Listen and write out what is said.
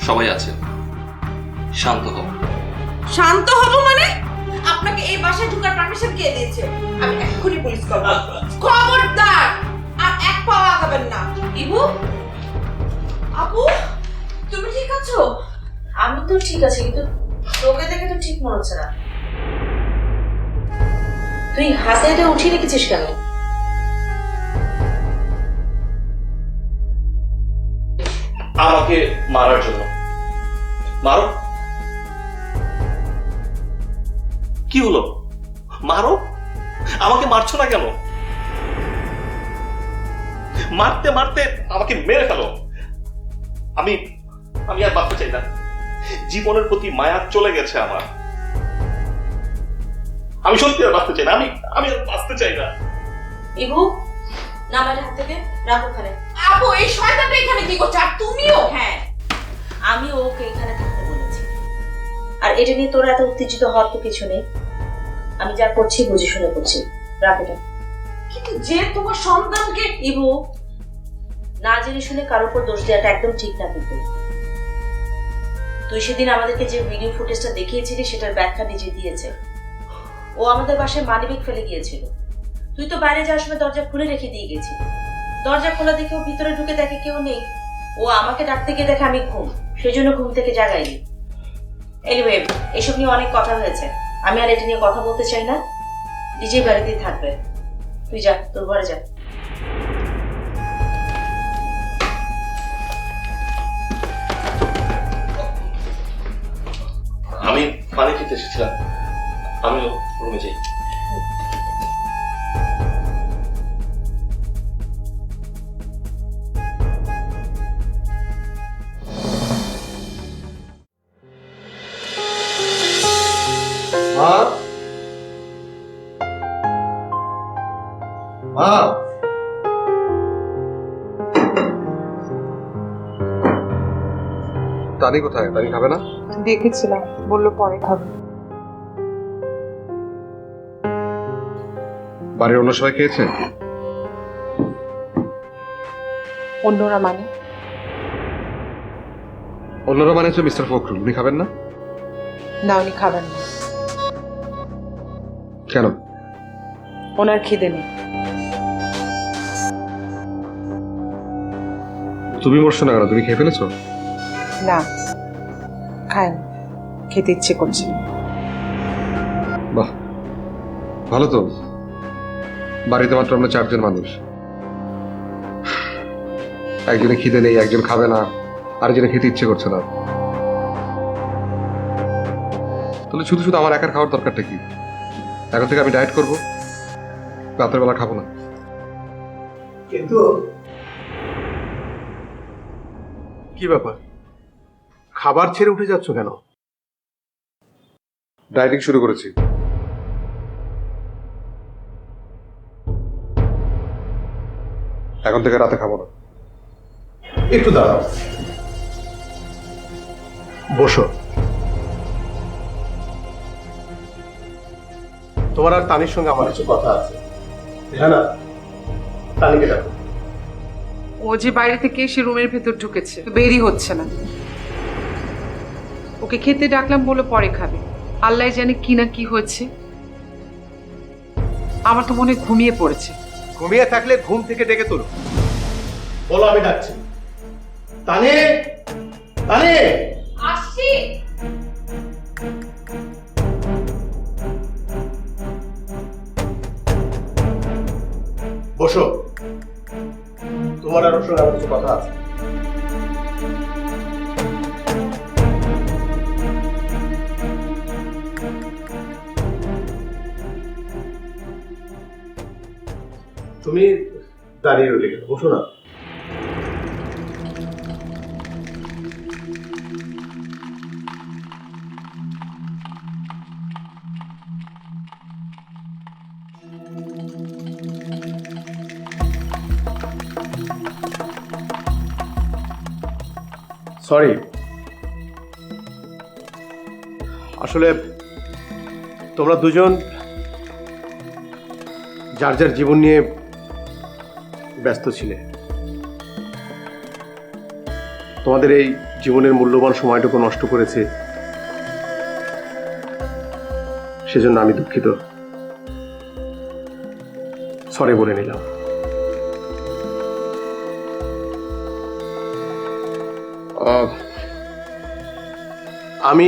সবাই আছে, শান্ত হও। শান্ত হব মানে? আপনাকে এই বাসায় ঢোকার পারমিশন কে দিয়েছে? আমি এক্ষুনি পুলিশ কল করব। খবরদার আর এক পাও আগাবেন না। ইবু, আপু, তুমি ঠিক আছো? আমি তো ঠিক আছি, কিন্তু তোকে দেখে তো ঠিক মনে হচ্ছে না। তুই হাতে হাতে উঠিয়ে রেখেছিস কেন? আমাকে মারার জন্য। মারো। কি হলো? মারো। আমাকে মারছো না কেন? মারতে মারতে আমাকে মেরে ফেলো। আমি আমি আর বাঁচতে চাই না। জীবনের প্রতি মায়া চলে গেছে আমার। আমি সত্যি আর বাঁচতে চাই না। আমি আর বাঁচতে চাই না। ইবু, নামের হাত থেকে রাখো ওখানে। আপু, এই শয়তানটা এখানে কি করছে? আর তুমিও? হ্যাঁ, আমি ওকে এখানে থাকতে বলেছি। আর এটা নিয়ে তোরা এত উত্তেজিত হওয়ার তো কিছু নেই। আমি যা করছি বুঝে শুনে করছি। রাখ এটা। কিন্তু যে তোমার সন্তানকে... ইবু, না জেনে শুনে কারোর উপর দোষ দেওয়াটা একদম ঠিক না। কিন্তু তুই সেদিন আমাদেরকে যে ভিডিও ফুটেজটা দেখিয়েছিলি সেটার ব্যাখ্যা নিজে দিয়েছে। ও আমাদের বাসায় মানিব্যাগ ফেলে গিয়েছিল। তুই তো বাইরে যাওয়ার সময় দরজা খুলে রেখে দিয়ে গেছি। দরজা খোলা দেখে ও ভিতরে ঢুকে দেখে কেউ নেই। ও আমাকে ডাকতে গিয়ে দেখে আমি ঘুম, সেই জন্য ঘুম থেকে জাগাইনি। এনিওয়ে, এসব নিয়ে অনেক কথা হয়েছে। আমি আর এটা নিয়ে কথা বলতে চাই না। নিজেই বাড়িতেই থাকবে। তুই যা, তোর ঘরে যা। আমি পানি খেতে এসেছিলাম। আমিও রুমে যাই। মা, মা, তানি কোথায়? তানি খাবে না? দেখেছিলাম, বললো পরে খাবে। বাড়ির অন্য সবাই খেয়েছে? অন্যরা মানে? অন্যরা মানে হচ্ছে মিস্টার ফখরুল। উনি খাবেন না? না, উনি খাবেন না। কেন? ওনার খিদে নেই। তুমি বসছো না কেন? তুমি খেয়ে ফেলেছো? না, খায়নি, খেতে ইচ্ছে করছে না। বাহ, ভালো তো। বাড়িতে মাত্র আমরা 4 জন মানুষ। একজনে খিদে নেই, একজন খাবে না, আরেকজনে খেতে ইচ্ছে করছে না। তাহলে শুধু শুধু আমার একার খাওয়ার দরকারটা কি? এখন থেকে আমি ডায়েট করবো, রাতের বেলা খাবো না। কিন্তু কি ব্যাপার, খাবার ছেড়ে উঠে যাচ্ছ কেন? ডায়েটিং শুরু করেছি। এখন থেকে রাতে খাবো না। একটু দাঁড়াও, বসো। তোমার আর তানির সঙ্গে আমার কিছু কথা আছে। হ্যাঁ না, তানিকে ডাকো। ও যে বাইরে থেকে এসে রুমের ভেতর ঢুকেছে, বেরই হচ্ছে না। ওকে খেতে ডাকলাম, বলে পরে খাবে। আল্লাহ জানে কি না কি হয়েছে। আমার তো মনে হয় ঘুমিয়ে পড়েছে। ঘুমিয়ে থাকলে ঘুম থেকে ডেকে তোলো, বলো আমি ডাকছি। তানি, তানি, আসছি। বসো। তোমার আর ওর সঙ্গে আমার কিছু কথা আছে। তুমি দাঁড়িয়ে রইলে কেন? বসো না। সরি, আসলে তোমরা দুজন যার যার জীবন নিয়ে ব্যস্ত ছিলে। তোমাদের এই জীবনের মূল্যবান সময়টুকু নষ্ট করেছে, সেজন্য আমি দুঃখিত। সরি বলে নিলাম। আমি